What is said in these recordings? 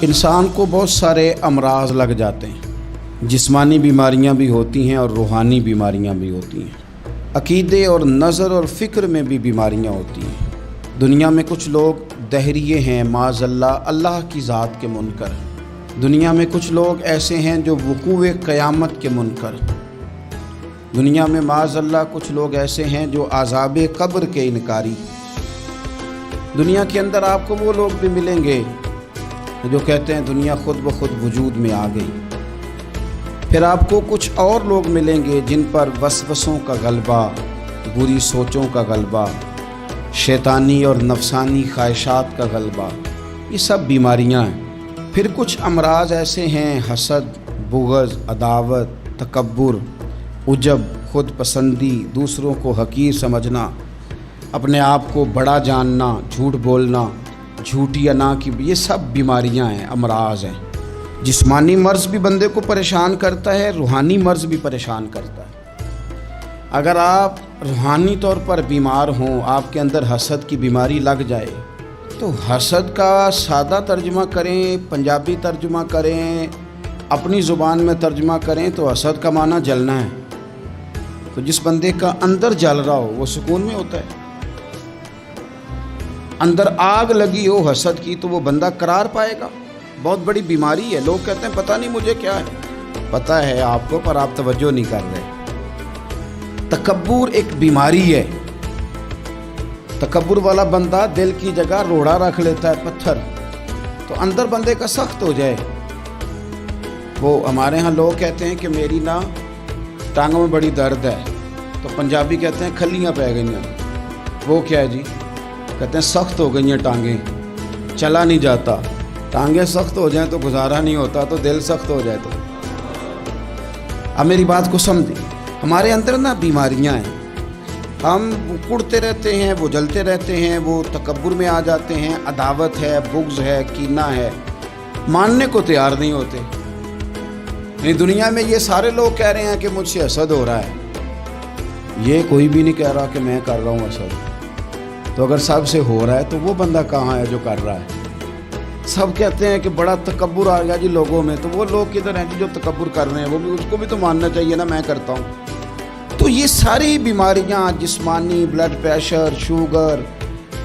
انسان کو بہت سارے امراض لگ جاتے ہیں، جسمانی بیماریاں بھی ہوتی ہیں اور روحانی بیماریاں بھی ہوتی ہیں، عقیدے اور نظر اور فکر میں بھی بیماریاں ہوتی ہیں۔ دنیا میں کچھ لوگ دہریے ہیں، معاذ اللہ کی ذات کے منکر۔ دنیا میں کچھ لوگ ایسے ہیں جو وقوع قیامت کے منکر۔ دنیا میں معاذ اللہ کچھ لوگ ایسے ہیں جو عذاب قبر کے انکاری۔ دنیا کے اندر آپ کو وہ لوگ بھی ملیں گے جو کہتے ہیں دنیا خود بخود وجود میں آ گئی۔ پھر آپ کو کچھ اور لوگ ملیں گے جن پر وسوسوں کا غلبہ، بری سوچوں کا غلبہ، شیطانی اور نفسانی خواہشات کا غلبہ، یہ سب بیماریاں ہیں۔ پھر کچھ امراض ایسے ہیں، حسد، بغض، عداوت، تکبر، عجب، خود پسندی، دوسروں کو حقیر سمجھنا، اپنے آپ کو بڑا جاننا، جھوٹ بولنا، جھوٹی انا کی، یہ سب بیماریاں ہیں، امراض ہیں۔ جسمانی مرض بھی بندے کو پریشان کرتا ہے، روحانی مرض بھی پریشان کرتا ہے۔ اگر آپ روحانی طور پر بیمار ہوں، آپ کے اندر حسد کی بیماری لگ جائے تو حسد کا سادہ ترجمہ کریں، پنجابی ترجمہ کریں، اپنی زبان میں ترجمہ کریں تو حسد کا معنی جلنا ہے۔ تو جس بندے کا اندر جل رہا ہو وہ سکون میں ہوتا ہے۔ اندر آگ لگی ہو حسد کی تو وہ بندہ قرار پائے گا۔ بہت بڑی بیماری ہے۔ لوگ کہتے ہیں پتہ نہیں مجھے کیا ہے، پتہ ہے آپ کو پر آپ توجہ نہیں کر رہے۔ تکبر ایک بیماری ہے۔ تکبر والا بندہ دل کی جگہ روڑا رکھ لیتا ہے، پتھر، تو اندر بندے کا سخت ہو جائے۔ وہ ہمارے ہاں لوگ کہتے ہیں کہ میری نا ٹانگوں میں بڑی درد ہے، تو پنجابی کہتے ہیں کھلیاں پہ گئی ہیں۔ وہ کیا ہے جی؟ کہتے ہیں سخت ہو گئی ہیں ٹانگیں، چلا نہیں جاتا۔ ٹانگیں سخت ہو جائیں تو گزارا نہیں ہوتا، تو دل سخت ہو جائے تو۔ اب میری بات کو سمجھیں، ہمارے اندر نا بیماریاں ہیں، ہم کڑتے رہتے ہیں، وہ جلتے رہتے ہیں، وہ تکبر میں آ جاتے ہیں، عداوت ہے، بغض ہے، کینہ ہے، ماننے کو تیار نہیں ہوتے۔ یعنی دنیا میں یہ سارے لوگ کہہ رہے ہیں کہ مجھ سے حسد ہو رہا ہے، یہ کوئی بھی نہیں کہہ رہا کہ میں کر رہا ہوں حسد۔ تو اگر سب سے ہو رہا ہے تو وہ بندہ کہاں ہے جو کر رہا ہے؟ سب کہتے ہیں کہ بڑا تکبر آ گیا جی لوگوں میں، تو وہ لوگ کدھر ہیں جی جو تکبر کر رہے ہیں؟ وہ بھی، اس کو بھی تو ماننا چاہیے نا میں کرتا ہوں۔ تو یہ ساری بیماریاں، جسمانی، بلڈ پریشر، شوگر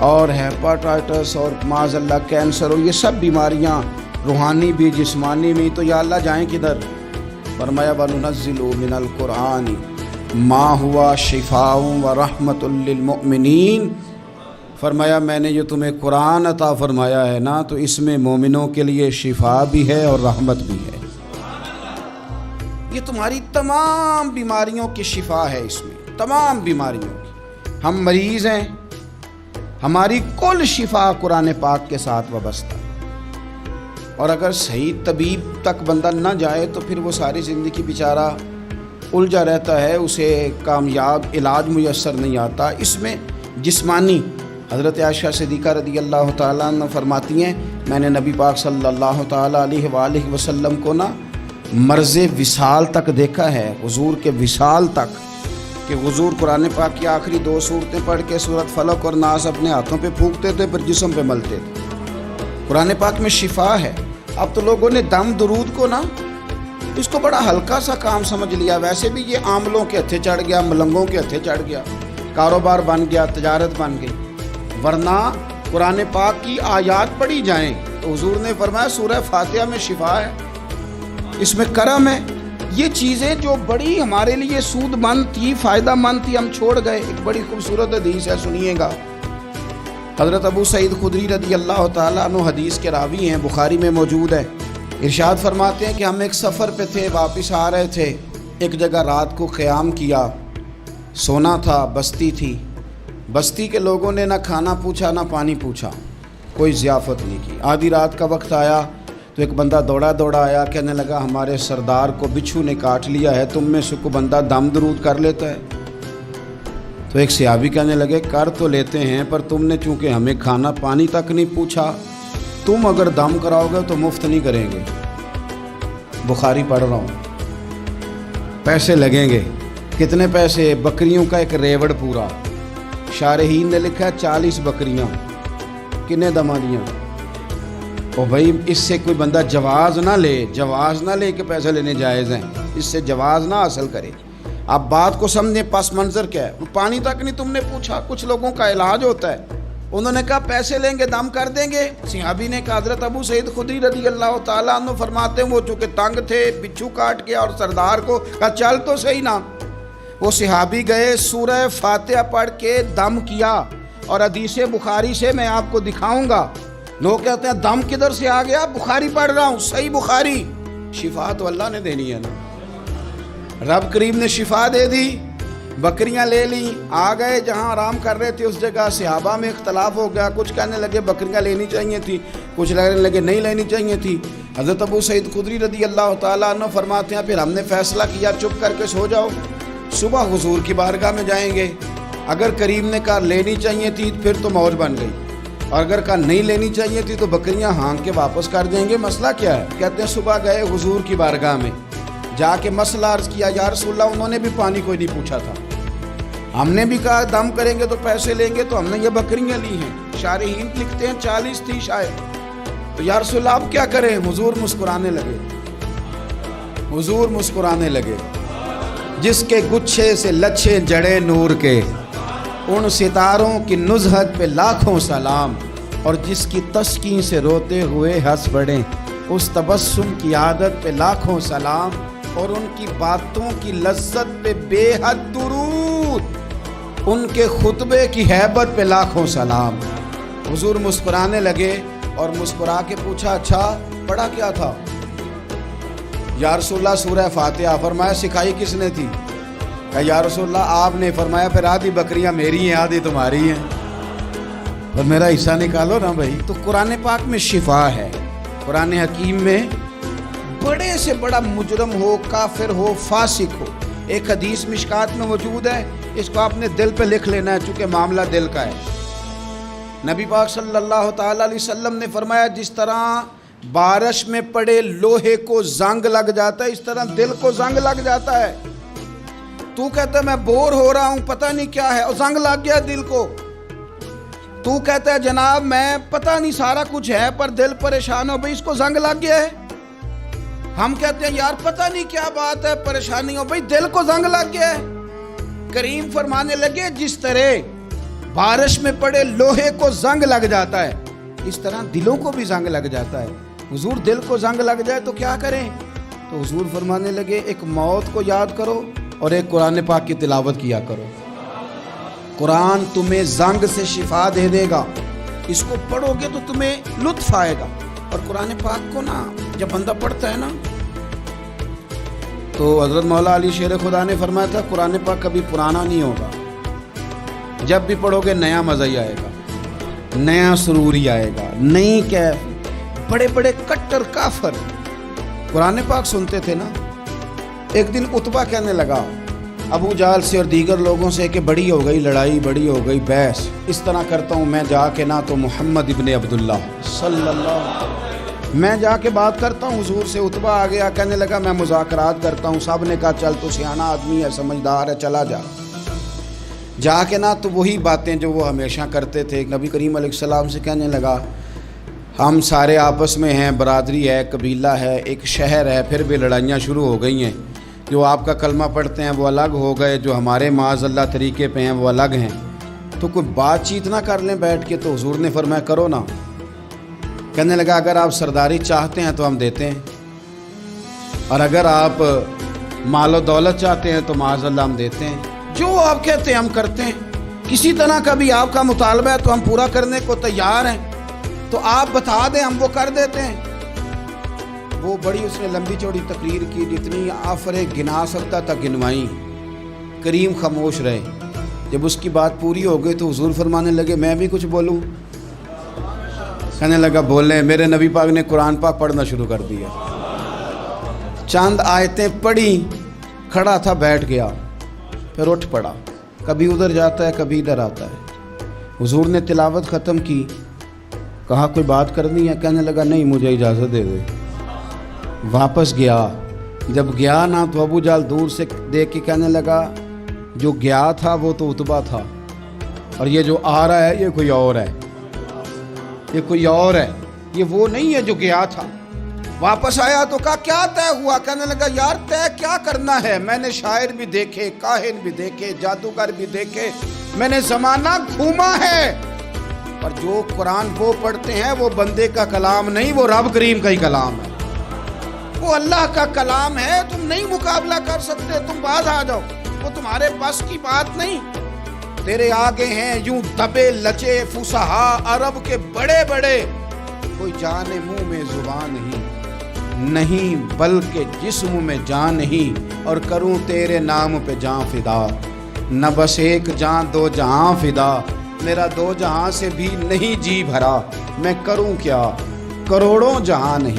اور ہیپاٹائٹس اور معاذ اللہ کینسر، اور یہ سب بیماریاں روحانی بھی جسمانی بھی، تو یا اللہ جائیں کدھر؟ فرمایا وَنُنَزِّلُ مِنَ الْقُرْآنِ مَا هُوَ شِفَاءٌ وَرَحْمَةٌ لِّلْمُؤْمِنِينَ۔ فرمایا میں نے جو تمہیں قرآن عطا فرمایا ہے نا، تو اس میں مومنوں کے لیے شفا بھی ہے اور رحمت بھی ہے۔ یہ تمہاری تمام بیماریوں کی شفا ہے، اس میں تمام بیماریوں کی۔ ہم مریض ہیں، ہماری کل شفا قرآن پاک کے ساتھ وابستہ۔ اور اگر صحیح طبیب تک بندہ نہ جائے تو پھر وہ ساری زندگی بیچارہ الجھا رہتا ہے، اسے کامیاب علاج میسر نہیں آتا۔ اس میں جسمانی، حضرت عائشہ صدیقہ رضی اللہ تعالیٰ عنہ فرماتی ہیں میں نے نبی پاک صلی اللہ تعالیٰ علیہ وآلہ وسلم کو نا مرض وصال تک دیکھا ہے، حضور کے وصال تک، کہ حضور قرآن پاک کی آخری 2 سورتیں پڑھ کے سورۃ فلق اور ناس اپنے ہاتھوں پہ پھونکتے تھے، پھر جسم پہ ملتے تھے۔ قرآن پاک میں شفا ہے۔ اب تو لوگوں نے دم درود کو نا اس کو بڑا ہلکا سا کام سمجھ لیا۔ ویسے بھی یہ عاملوں کے ہتھے چڑھ گیا، ملنگوں کے ہتھے چڑھ گیا، کاروبار بن گیا، تجارت بن گئی۔ ورنہ قرآن پاک کی آیات پڑھی جائیں تو حضور نے فرمایا سورہ فاتحہ میں شفا ہے، اس میں کرم ہے۔ یہ چیزیں جو بڑی ہمارے لیے سود مند تھی، فائدہ مند تھی، ہم چھوڑ گئے۔ ایک بڑی خوبصورت حدیث ہے، سنیے گا۔ حضرت ابو سعید خدری رضی اللہ تعالیٰ عنہ حدیث کے راوی ہیں، بخاری میں موجود ہے۔ ارشاد فرماتے ہیں کہ ہم ایک سفر پہ تھے، واپس آ رہے تھے، ایک جگہ رات کو قیام کیا، سونا تھا، بستی تھی۔ بستی کے لوگوں نے نہ کھانا پوچھا نہ پانی پوچھا، کوئی ضیافت نہیں کی۔ آدھی رات کا وقت آیا تو ایک بندہ دوڑا دوڑا آیا، کہنے لگا ہمارے سردار کو بچھو نے کاٹ لیا ہے، تم میں سے کوئی بندہ دم درود کر لیتا ہے؟ تو ایک صحابی کہنے لگے کر تو لیتے ہیں، پر تم نے چونکہ ہمیں کھانا پانی تک نہیں پوچھا، تم اگر دم کراؤ گے تو مفت نہیں کریں گے۔ بخاری پڑھ رہا ہوں، پیسے لگیں گے۔ کتنے پیسے؟ بکریوں کا ایک ریوڑ پورا۔ شارحین نے لکھا ہے 40 بکریاں۔ کنے دما دیاں؟ اور بھائی اس سے کوئی بندہ جواز نہ لے کہ پیسے لینے جائز ہیں، اس سے جواز نہ حاصل کرے۔ آپ بات کو سمجھیں، پس منظر کیا ہے؟ پانی تک نہیں تم نے پوچھا۔ کچھ لوگوں کا علاج ہوتا ہے، انہوں نے کہا پیسے لیں گے دم کر دیں گے۔ صحابی نے کہا، حضرت ابو سعید خدری رضی اللہ تعالیٰ عنہ فرماتے ہیں وہ چونکہ تنگ تھے، بچھو کاٹ کے اور سردار کو کہا چل تو صحیح نا۔ وہ صحابی گئے، سورہ فاتحہ پڑھ کے دم کیا، اور حدیث بخاری سے میں آپ کو دکھاؤں گا۔ لوگ کہتے ہیں دم کدھر سے آ گیا؟ بخاری پڑھ رہا ہوں، صحیح بخاری۔ شفا تو اللہ نے دینی ہے نا، رب کریم نے شفا دے دی۔ بکریاں لے لیں، آ گئے جہاں آرام کر رہے تھے اس جگہ، صحابہ میں اختلاف ہو گیا، کچھ کہنے لگے بکریاں لینی چاہیے تھی، کچھ کہنے لگے نہیں لینی چاہیے تھی۔ حضرت ابو سعید خدری رضی اللہ تعالیٰ عنہ فرماتے ہیں پھر ہم نے فیصلہ کیا چپ کر کے سو جاؤ، صبح حضور کی بارگاہ میں جائیں گے۔ اگر کریم نے کہا لینی چاہیے تھی پھر تو موج بن گئی، اور اگر کہا نہیں لینی چاہیے تھی تو بکریاں ہانک کے واپس کر دیں گے۔ مسئلہ کیا ہے؟ کہتے ہیں صبح گئے حضور کی بارگاہ میں، جا کے مسئلہ عرض کیا، یا رسول اللہ انہوں نے بھی پانی کوئی نہیں پوچھا تھا، ہم نے بھی کہا دم کریں گے تو پیسے لیں گے، تو ہم نے یہ بکریاں لی ہیں۔ شارحین لکھتے ہیں 40 تھی شاید، تو یا رسول اللہ اب کیا کریں؟ حضور مسکرانے لگے۔ جس کے گچھے سے لچھے جڑے نور کے، ان ستاروں کی نزہت پہ لاکھوں سلام، اور جس کی تسکین سے روتے ہوئے ہنس پڑیں، اس تبسم کی عادت پہ لاکھوں سلام، اور ان کی باتوں کی لذت پہ بے حد درود، ان کے خطبے کی ہیبت پہ لاکھوں سلام۔ حضور مسکرانے لگے اور مسکرا کے پوچھا اچھا پڑھا کیا تھا؟ یا رسول اللہ سورہ فاتحہ۔ فرمایا سکھائی کس نے تھی؟ کہا یا رسول اللہ آپ نے۔ فرمایا پھر آدھی بکریاں میری ہیں آدھی تمہاری ہیں، اور میرا حصہ نکالو نا بھائی۔ تو قرآن پاک میں شفا ہے، قرآن حکیم میں بڑے سے بڑا مجرم ہو، کافر ہو، فاسق ہو، ایک حدیث مشکات میں موجود ہے، اس کو آپ نے دل پہ لکھ لینا ہے چونکہ معاملہ دل کا ہے۔ نبی پاک صلی اللہ تعالیٰ علیہ وسلم نے فرمایا جس طرح بارش میں پڑے لوہے کو زنگ لگ جاتا ہے، اس طرح دل کو زنگ لگ جاتا ہے۔ تو کہتا ہے میں بور ہو رہا ہوں پتہ نہیں کیا ہے، اور زنگ لگ گیا دل کو۔ تو کہتا ہے جناب میں پتہ نہیں سارا کچھ ہے پر دل پریشان ہو، بھئی اس کو زنگ لگ گیا ہے۔ ہم کہتے ہیں یار پتہ نہیں کیا بات ہے، پریشانی ہو، بھئی دل کو زنگ لگ گیا ہے۔ کریم فرمانے لگے جس طرح بارش میں پڑے لوہے کو زنگ لگ جاتا ہے، اس طرح دلوں کو بھی زنگ لگ جاتا ہے۔ حضور دل کو زنگ لگ جائے تو کیا کریں؟ تو حضور فرمانے لگے ایک موت کو یاد کرو اور ایک قرآن پاک کی تلاوت کیا کرو، قرآن تمہیں زنگ سے شفا دے دے گا، اس کو پڑھو گے تو تمہیں لطف آئے گا۔ اور قرآن پاک کو نا جب بندہ پڑھتا ہے نا تو حضرت مولا علی شیر خدا نے فرمایا تھا قرآن پاک کبھی پرانا نہیں ہوگا، جب بھی پڑھو گے نیا مزہ ہی آئے گا، نیا سرور ہی آئے گا، نئی کیف۔ بڑے بڑے کٹر کافر قرآن پاک سنتے تھے نا۔ ایک دن عتبہ کہنے لگا ابو جہل سے اور دیگر لوگوں سے کہ بڑی ہو گئی لڑائی، بڑی ہو گئی بحث، اس طرح کرتا ہوں میں جا کے نہ تو محمد ابن عبداللہ صلی اللہ علیہ وسلم میں جا کے بات کرتا ہوں حضور سے۔ عتبہ آ گیا کہنے لگا میں مذاکرات کرتا ہوں، سب نے کہا چل تو سیانہ آدمی ہے، سمجھدار ہے، چلا جا۔ جا کے نہ تو وہی باتیں جو وہ ہمیشہ کرتے تھے، نبی کریم علیہ السلام سے کہنے لگا ہم سارے آپس میں ہیں، برادری ہے، قبیلہ ہے، ایک شہر ہے، پھر بھی لڑائیاں شروع ہو گئی ہیں، جو آپ کا کلمہ پڑھتے ہیں وہ الگ ہو گئے، جو ہمارے معاذ اللہ طریقے پہ ہیں وہ الگ ہیں، تو کوئی بات چیت نہ کر لیں بیٹھ کے۔ تو حضور نے فرمایا کرو نا۔ کہنے لگا اگر آپ سرداری چاہتے ہیں تو ہم دیتے ہیں، اور اگر آپ مال و دولت چاہتے ہیں تو معاذ اللہ ہم دیتے ہیں، جو آپ کہتے ہیں ہم کرتے ہیں، کسی طرح کا بھی آپ کا مطالبہ ہے تو ہم پورا کرنے کو تیار ہیں، تو آپ بتا دیں ہم وہ کر دیتے ہیں۔ وہ بڑی اس نے لمبی چوڑی تقریر کی، جتنی آفریں گنا سکتا تھا گنوائیں، کریم خاموش رہے۔ جب اس کی بات پوری ہو گئی تو حضور فرمانے لگے میں بھی کچھ بولوں؟ کہنے لگا بولیں۔ میرے نبی پاک نے قرآن پاک پڑھنا شروع کر دیا، چند آیتیں پڑھی، کھڑا تھا بیٹھ گیا، پھر اٹھ پڑا، کبھی ادھر جاتا ہے کبھی ادھر آتا ہے۔ حضور نے تلاوت ختم کی، کہا کوئی بات کرنی ہے؟ کہنے لگا نہیں مجھے اجازت دے دے۔ واپس گیا، جب گیا نا تو ابو جہل دور سے دیکھ کے کہنے لگا جو گیا تھا وہ تو عتبہ تھا، اور یہ جو آ رہا ہے یہ کوئی اور ہے، یہ کوئی اور ہے۔ یہ وہ نہیں ہے جو گیا تھا. واپس آیا تو کہا کیا طے ہوا؟ کہنے لگا یار طے کیا کرنا ہے، میں نے شاعر بھی دیکھے، کاہن بھی دیکھے، جادوگر بھی دیکھے، میں نے زمانہ گھوما ہے، پر جو قرآن وہ پڑھتے ہیں وہ بندے کا کلام نہیں، وہ رب کریم کا ہی کلام ہے، وہ اللہ کا کلام ہے. تم نہیں مقابلہ کر سکتے، تم باز آ جاؤ، وہ تمہارے بس کی بات نہیں. تیرے آگے ہیں یوں دبے لچے فصحا عرب کے بڑے بڑے، کوئی جان منہ میں زبان نہیں بلکہ جسم میں جان نہیں، اور کروں تیرے نام پہ جان فدا. نہ بس ایک جان دو جہاں فدا، میرا دو جہاں سے بھی نہیں جی بھرا، میں کروں کیا کروڑوں جہاں نہیں.